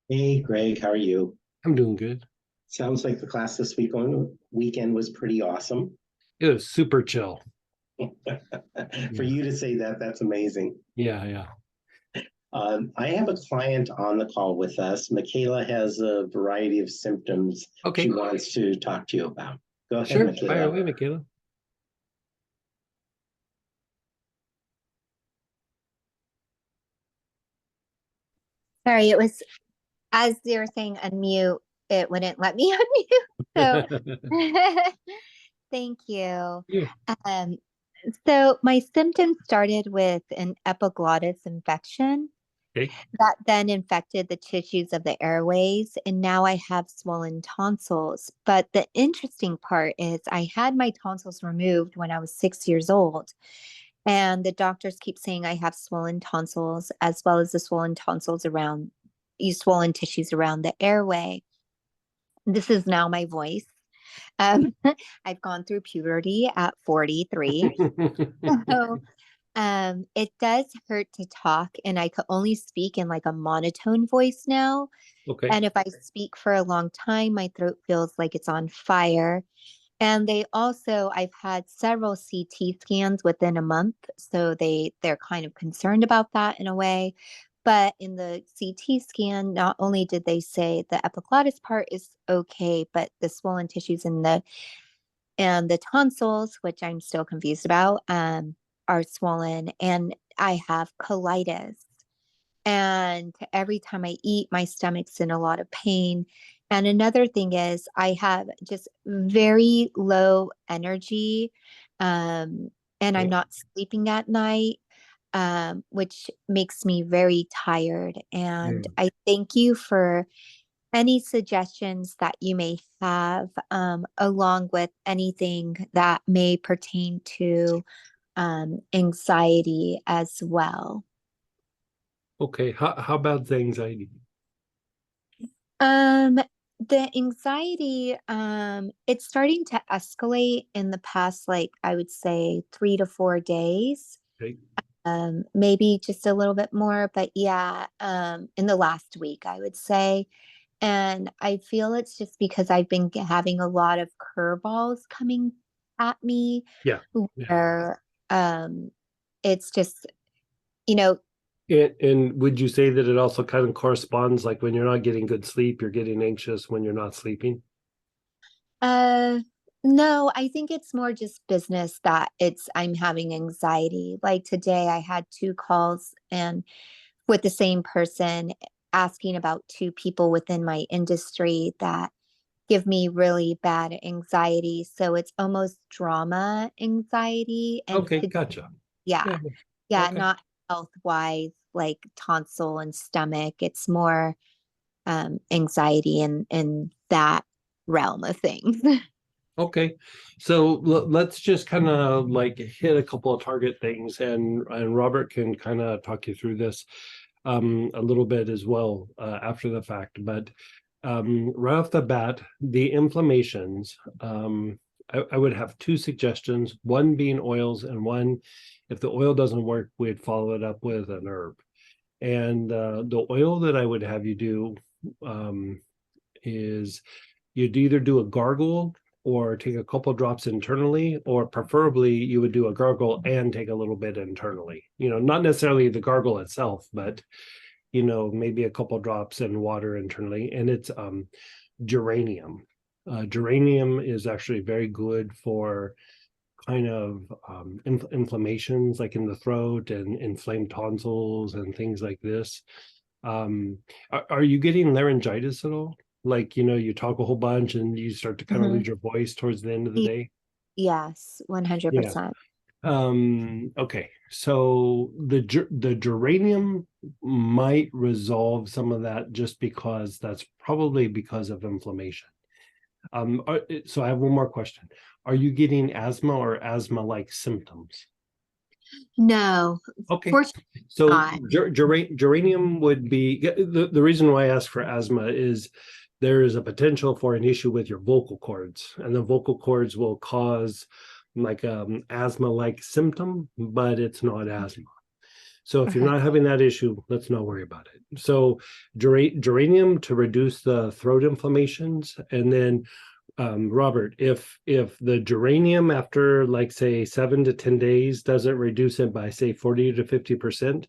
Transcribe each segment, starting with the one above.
Hey, Greg, how are you? I'm doing good. Sounds like the class this weekend was pretty awesome. It was super chill. For Yeah. you to say that, that's amazing. Yeah, yeah. I have a client on the call with us. Michaela has a variety of symptoms she Okay. wants to talk to you about. Go ahead, Sure. Fire Michaela. away, Michaela. Sorry, it was as you were saying unmute, it wouldn't let me unmute. So thank you. You. Um, so my symptoms started with an epiglottis infection Okay. that then infected the tissues of the airways, and now I have swollen tonsils. But the interesting part is I had my tonsils removed when I was 6 years old. And the doctors keep saying I have swollen tonsils as well as the swollen tonsils around swollen tissues around the airway. This is now my voice. Um, I've gone through puberty at 43. So it does hurt to talk, and I could only speak in like a monotone voice now. Okay. And if I speak for a long time, my throat feels like it's on fire. And I've had several CT scans within a month, so they're kind of concerned about that in a way. But in the CT scan, not only did they say the epiglottis part is okay, but the swollen tissues in the tonsils, which I'm still confused about, are swollen, and I have colitis. And every time I eat, my stomach's in a lot of pain. And another thing is, I have just very low energy, um, and I'm Okay. not sleeping at night, which makes me very tired. And Yeah. I thank you for any suggestions that you may have, along with anything that may pertain to anxiety as well. Okay. How about the anxiety? Um, the anxiety, it's starting to escalate in the past, like I would say 3 to 4 days. Okay. Maybe just a little bit more, but yeah, in the last week, I would say. And I feel it's just because I've been having a lot of curveballs coming at me Yeah. Yeah. where it's just, you know, And would you say that it also kind of corresponds, like when you're not getting good sleep, you're getting anxious when you're not sleeping? Uh, no, I think it's more just business that I'm having anxiety. Like today, I had two calls and with the same person asking about two people within my industry that give me really bad anxiety. So it's almost drama anxiety. And Okay. Gotcha. yeah, Yeah. yeah, Okay. not health wise, like tonsil and stomach. It's more anxiety in that realm of things. Okay, so let's just kind of like hit a couple of target things, and Robert can kind of talk you through this a little bit as well after the fact. But right off the bat, the inflammations, I would have two suggestions. One being oils, and one, if the oil doesn't work, we'd follow it up with an herb. And the oil that I would have you do um, is you'd either do a gargle or take a couple drops internally, or preferably you would do a gargle and take a little bit internally. Not necessarily the gargle itself, but maybe a couple drops in water internally. And it's geranium. Geranium is actually very good for kind of inflammations like in the throat and inflamed tonsils and things like this. Are you getting laryngitis at all? Like, you talk a whole bunch and you start to kind of Mhm. lose your voice towards the end of the day? Yes, Yeah. 100%. Okay. So the geranium might resolve some of that just because that's probably because of inflammation. So I have one more question. Are you getting asthma or asthma-like symptoms? No, Okay. fortunately So not. geranium would be the reason why I ask for asthma is there is a potential for an issue with your vocal cords, and the vocal cords will cause like asthma-like symptom, but it's not asthma. So if you're Okay. not having that issue, let's not worry about it. So geranium to reduce the throat inflammations, and then Robert, if the geranium after like say 7 to 10 days doesn't reduce it by say 40 to 50%,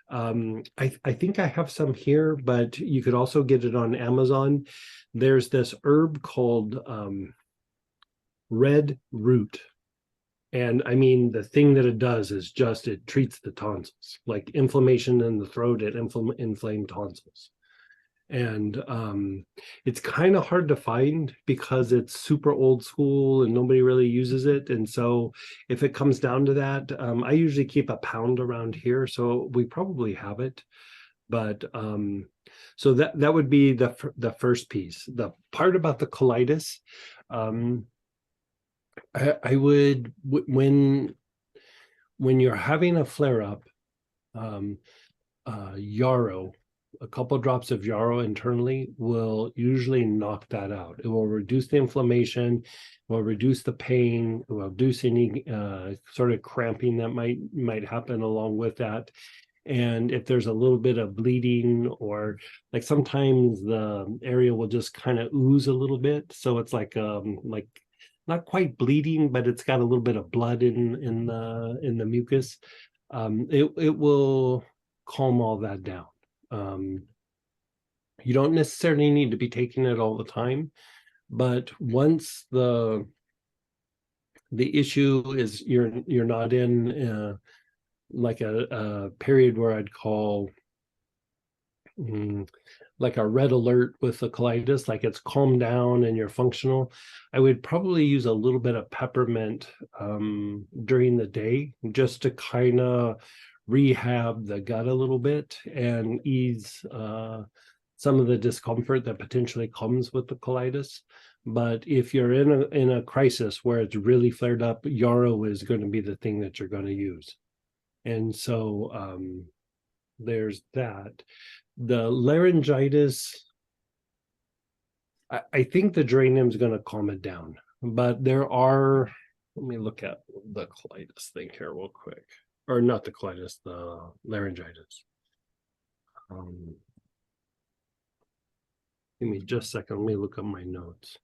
I think I have some here, but you could also get it on Amazon. There's this herb called red root. And I mean, the thing that it does is just it treats the tonsils, like inflammation in the throat, it inflamed tonsils. And it's kind of hard to find because it's super old school and nobody really uses it. And so if it comes down to that, I usually keep a pound around here, so we probably have it. But so that would be the first piece. The part about the colitis, I would when you're having a flare up, yarrow, a couple drops of yarrow internally will usually knock that out. It will reduce the inflammation, will reduce the pain, will reduce any sort of cramping that might happen along with that. And if there's a little bit of bleeding, or like sometimes the area will just kind of ooze a little bit, so it's like not quite bleeding, but it's got a little bit of blood in the mucus. It will calm all that down. You don't necessarily need to be taking it all the time, but once the issue is you're not in like a period where I'd call like a red alert with the colitis, like it's calmed down and you're functional, I would probably use a little bit of peppermint during the day just to kind of rehab the gut a little bit and ease some of the discomfort that potentially comes with the colitis. But if you're in a crisis where it's really flared up, yarrow is going to be the thing that you're going to use. And so there's that. The laryngitis, I think the geranium is going to calm it down, but there are, let me look at the colitis thing here real quick, or not the colitis, the laryngitis. Give me just a second, let me look up my notes.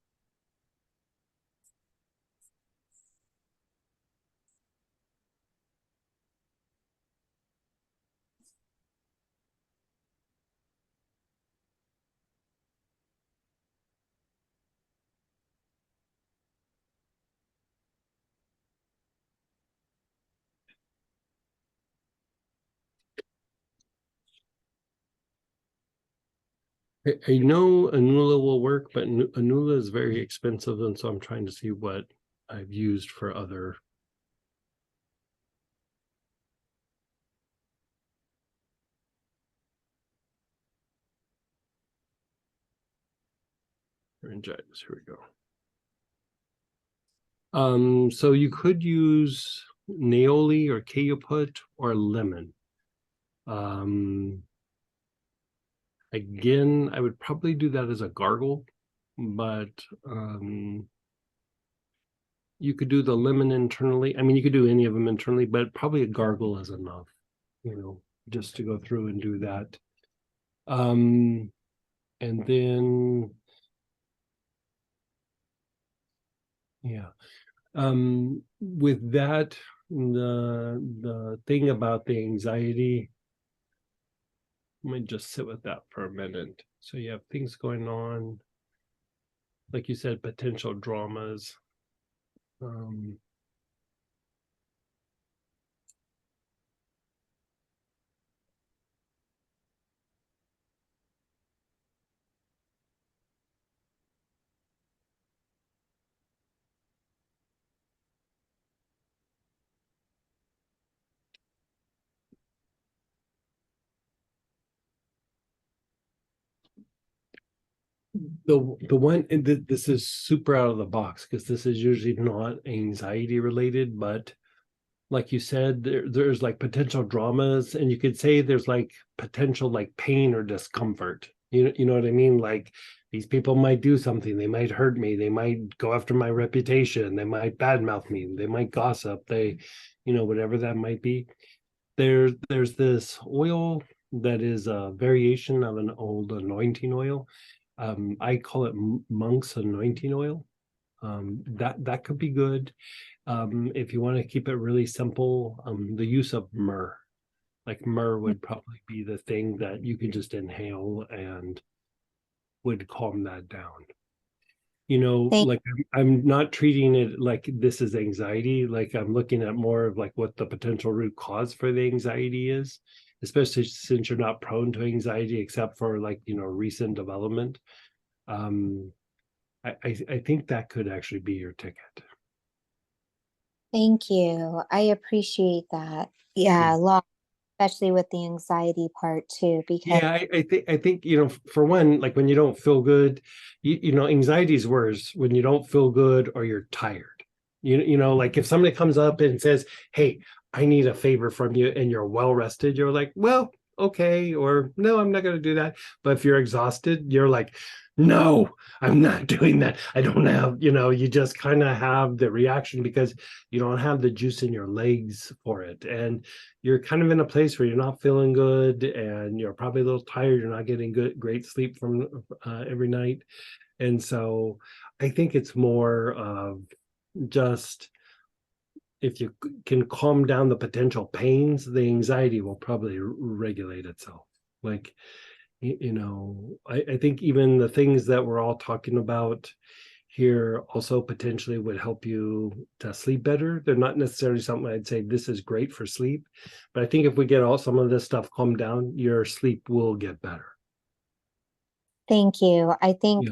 I know Anula will work, but Anula is very expensive, and so I'm trying to see what I've used for other. Laryngitis, here we go. So you could use Neoli or Kayaput or lemon. Again, I would probably do that as a gargle, but you could do the lemon internally. I mean, you could do any of them internally, but probably a gargle is enough, just to go through and do that. And then, yeah, with that, the thing about the anxiety, let me just sit with that for a minute. So you have things going on, like you said, potential dramas. The one, and this is super out of the box because this is usually not anxiety related, but like you said, there's like potential dramas, and you could say there's like potential like pain or discomfort. You know what I mean? Like these people might do something, they might hurt me, they might go after my reputation, they might badmouth me, they might gossip, whatever that might be. there's this oil that is a variation of an old anointing oil. I call it monk's anointing oil. That could be good. If you want to keep it really simple, the use of myrrh. Like myrrh would probably be the thing that you could just inhale and would calm that down. Thank Like I'm not treating it like this is anxiety. Like I'm looking at more of like what the potential root cause for the anxiety is, especially since you're not prone to anxiety except for like, recent development. Um, I think that could actually be your ticket. thank you. I appreciate that. Yeah. Yeah, long, especially with the anxiety part too, because Yeah, I think for one, like when you don't feel good, anxiety is worse when you don't feel good or you're tired. Like if somebody comes up and says, "Hey, I need a favor from you," and you're well rested, you're like, "Well, okay," or "No, I'm not going to do that." But if you're exhausted, you're like, "No, I'm not doing that. I don't have," you just kind of have the reaction because you don't have the juice in your legs for it. And you're kind of in a place where you're not feeling good and you're probably a little tired. You're not getting great sleep from every night. And so I think it's more of just if you can calm down the potential pains, the anxiety will probably regulate itself. Like, I think even the things that we're all talking about here also potentially would help you to sleep better. They're not necessarily something I'd say this is great for sleep, but I think if we get all some of this stuff calmed down, your sleep will get better. thank you. Yeah. I think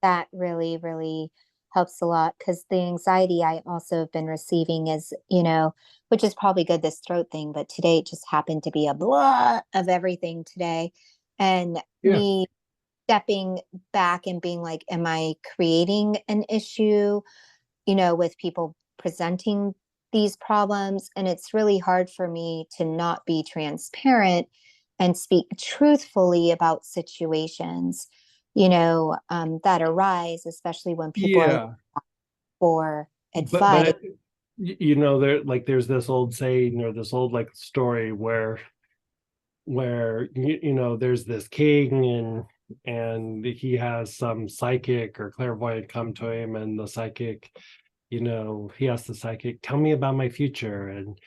that really, really helps a lot because the anxiety I also have been receiving is, which is probably good, this throat thing, but today it just happened to be a blah of everything today. And Yeah. me stepping back and being like, am I creating an issue, with people presenting these problems? And it's really hard for me to not be transparent and speak truthfully about situations, that arise, especially when people are Yeah. for But advice. there's this old saying or this old like story where there's this king and he has some psychic or clairvoyant come to him, and the psychic, he asks the psychic, "Tell me about my future." And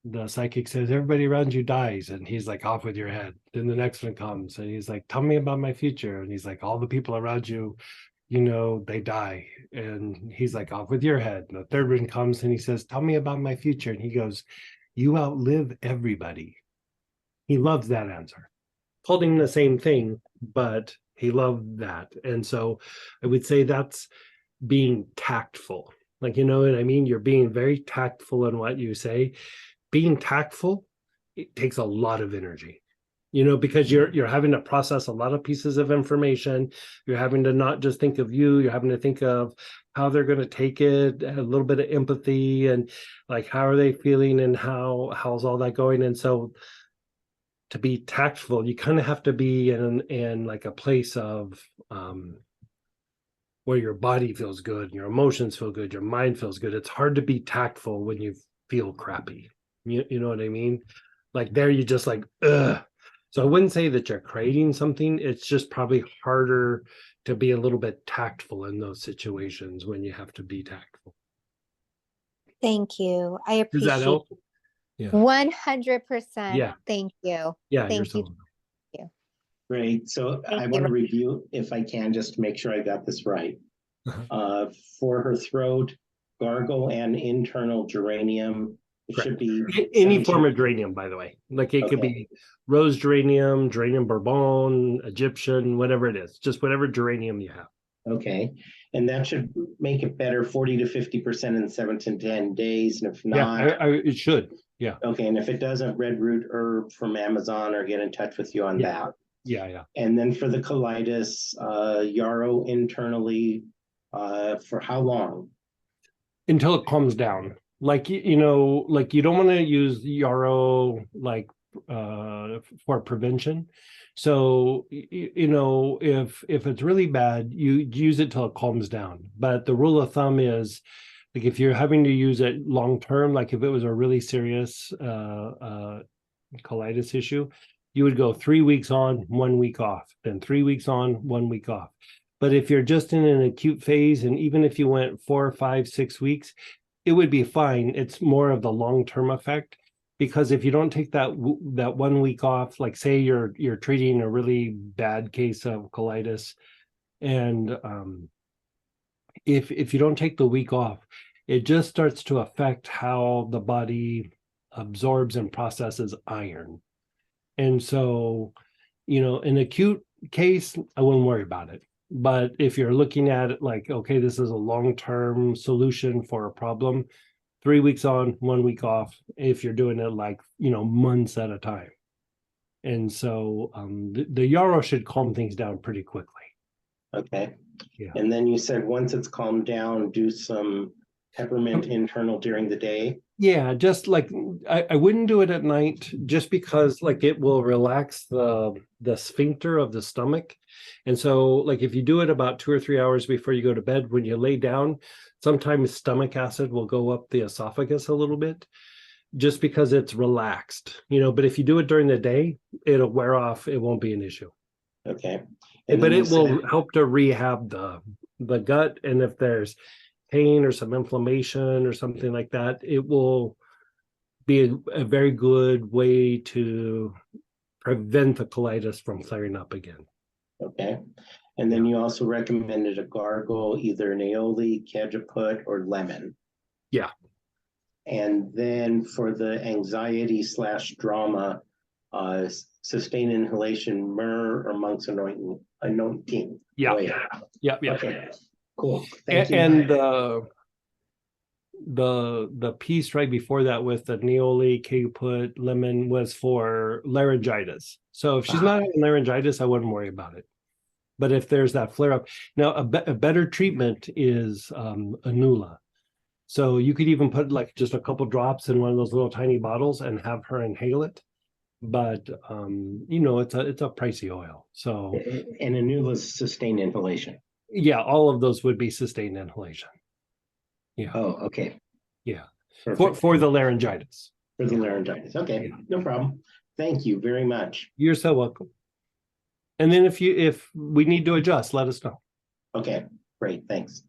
the psychic says, "Everybody around you dies." And he's like, "Off with your head." Then the next one comes and he's like, "Tell me about my future." And he's like, "All the people around you, they die." And he's like, "Off with your head." And the third one comes and he says, "Tell me about my future." And he goes, "You outlive everybody." He loves that answer. Told him the same thing, but he loved that. And so I would say that's being tactful. Like, you know what I mean? You're being very tactful in what you say. Being tactful, it takes a lot of energy, because you're having to process a lot of pieces of information. You're having to not just think of you, you're having to think of how they're going to take it, a little bit of empathy, and like how are they feeling and how's all that going. And so to be tactful, you kind of have to be in like a place of where your body feels good, your emotions feel good, your mind feels good. It's hard to be tactful when you feel crappy. You know what I mean? Like there, you just like, ugh. So I wouldn't say that you're creating something. It's just probably harder to be a little bit tactful in those situations when you have to be tactful. Thank you. I Does that appreciate help? Yeah. 100%. Yeah. Thank you. Yeah. You're Thank you. so. Great. So Thank I you. want to review, if I can, just to make sure I got this right. For her throat, gargle and internal geranium. It Correct. should be Any form 17. of geranium, by the way. Like it could Okay. be rose geranium, geranium bourbon, Egyptian, whatever it is. Just whatever geranium you have. Okay. And that should make it better 40 to 50% in 7 to 10 days. And if Yeah, not, it should. Yeah. okay. And if it doesn't, red root herb from Amazon or get in touch with you on Yeah. that. Yeah. And then for the colitis, yarrow internally, for how long? Until it calms down. Like like you don't want to use yarrow like for prevention. So if it's really bad, you use it till it calms down. But the rule of thumb is Like if you're having to use it long term, like if it was a really serious colitis issue, you would go 3 weeks on, 1 week off, then 3 weeks on, 1 week off. But if you're just in an acute phase, and even if you went 4, 5, 6 weeks, it would be fine. It's more of the long-term effect, because if you don't take that 1 week off, like say you're treating a really bad case of colitis, and if you don't take the week off, it just starts to affect how the body absorbs and processes iron. And so, in acute case, I wouldn't worry about it. But if you're looking at it like, okay, this is a long-term solution for a problem, 3 weeks on, 1 week off, if you're doing it like, months at a time. And so the yarrow should calm things down pretty quickly. Okay. Yeah. And then you said once it's calmed down, do some peppermint internal during the day. Yeah, just like I wouldn't do it at night, just because like it will relax the sphincter of the stomach. And so like if you do it about 2 or 3 hours before you go to bed, when you lay down, sometimes stomach acid will go up the esophagus a little bit, just because it's relaxed, but if you do it during the day, it'll wear off. It won't be an issue. Okay. But it will help to rehab the gut. And if there's pain or some inflammation or something like that, it will be a very good way to prevent the colitis from flaring up again. Okay. And then you also recommended a gargle, either an aioli, cajeput, or lemon. Yeah. And then for the anxiety/drama, sustained inhalation, myrrh or monk's anointing. Yeah. Oh, yeah. Yeah. Okay. Cool. Thank you. And the piece right before that with the neoli, cajeput, lemon was for laryngitis. So if she's not having laryngitis, I wouldn't worry about it. But if there's that flare up, now a better treatment is anula. So you could even put like just a couple drops in one of those little tiny bottles and have her inhale it. But it's a pricey oil. So and anula's sustained inhalation. Yeah, all of those would be sustained inhalation. Yeah. Oh, okay. Yeah. Perfect. For the laryngitis. For the laryngitis. Okay, Yeah. No problem. Thank you very much. You're so welcome. And then if we need to adjust, let us know. Okay, great. Thanks.